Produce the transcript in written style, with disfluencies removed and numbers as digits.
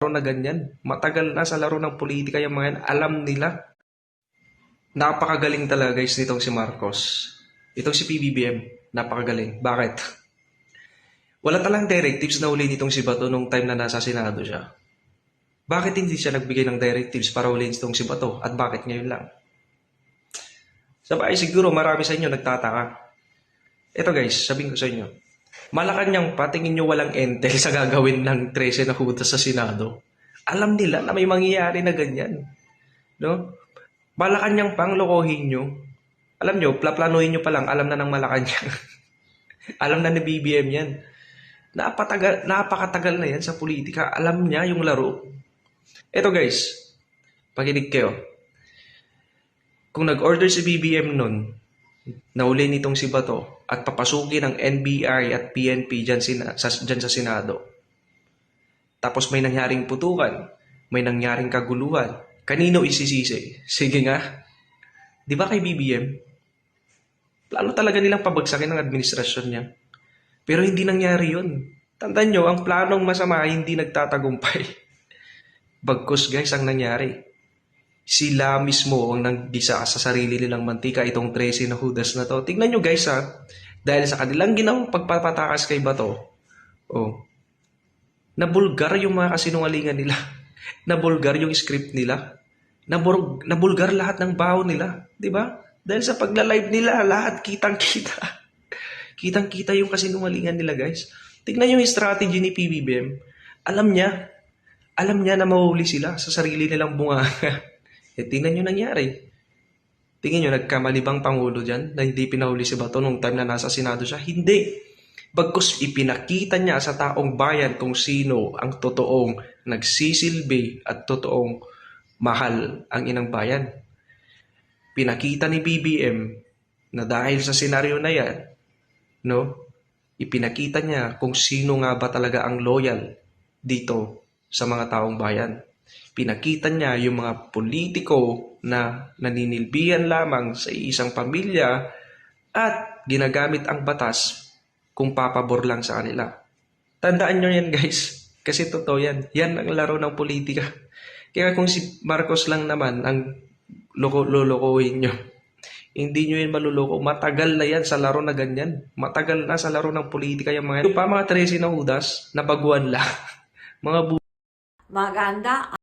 na ganyan. Matagal na sa laro ng politika yung mga yan. Alam nila. Napakagaling talaga guys nitong si Marcos. Itong si PBBM, napakagaling. Bakit? Wala talang directives na uli nitong si Bato nung time na nasa Senado siya. Bakit hindi siya nagbigay ng directives para ulihin itong si Bato? At bakit ngayon lang? Sabay siguro marami sa inyo nagtataka. Ito guys, sabihin ko sa inyo. Malacanang pa, tingin nyo walang intel sa gagawin ng 13 na hudas sa Senado. Alam nila na may mangyayari na ganyan. No? Malacanang pang lokohin nyo. Alam nyo, plaplanuhin nyo pa lang, alam na ng Malacanang. Alam na ni BBM yan. Napakatagal na yan sa politika. Alam niya yung laro. Eto guys, pakinig kayo. Kung nag-order si BBM nun, nauli nitong si Bato at papasukin ng NBI at PNP dyan sa Senado. Tapos may nangyaring putukan, may nangyaring kaguluhan. Kanino isisisi? Sige nga. Di ba kay BBM? Plano talaga nilang pabagsakin ng administrasyon niya. Pero hindi nangyari yun. Tandaan nyo, ang planong masama ay hindi nagtatagumpay. Bagkus guys ang nangyari. Sila mismo ang naggisa sa sarili nilang mantika itong 13 na hudas na to. Tignan nyo guys ha. Dahil sa kanilang ginawang pagpapatakas kay Bato, nabulgar yung mga kasinungalingan nila. Nabulgar yung script nila. Nabulgar lahat ng baho nila. Diba? Dahil sa pagla-live nila, lahat kitang-kita. Kitang-kita yung kasinungalingan nila guys. Tignan yung strategy ni PBBM. Alam niya na mahuli sila sa sarili nilang bunga. Tingnan nyo nangyari. Tingnan nyo, nagkamali bang Pangulo dyan na hindi pinahuli si Bato nung time na nasa Senado siya? Hindi. Bagkus ipinakita niya sa taong bayan kung sino ang totoong nagsisilbi at totoong mahal ang inang bayan. Pinakita ni BBM na dahil sa senaryo na yan, ipinakita niya kung sino nga ba talaga ang loyal dito sa mga taong bayan. Pinakita niya yung mga politiko na naninilbihan lamang sa isang pamilya at ginagamit ang batas kung papabor lang sa kanila. Tandaan nyo yan guys, kasi totoo yan. Yan ang laro ng politika. Kaya kung si Marcos lang naman ang lulukohin nyo, hindi nyo yan maluloko. Matagal na yan sa laro na ganyan. Matagal na sa laro ng politika yung mga yan. Yung pa mga 13 na hudas, nabaguan lang. Mga Maganda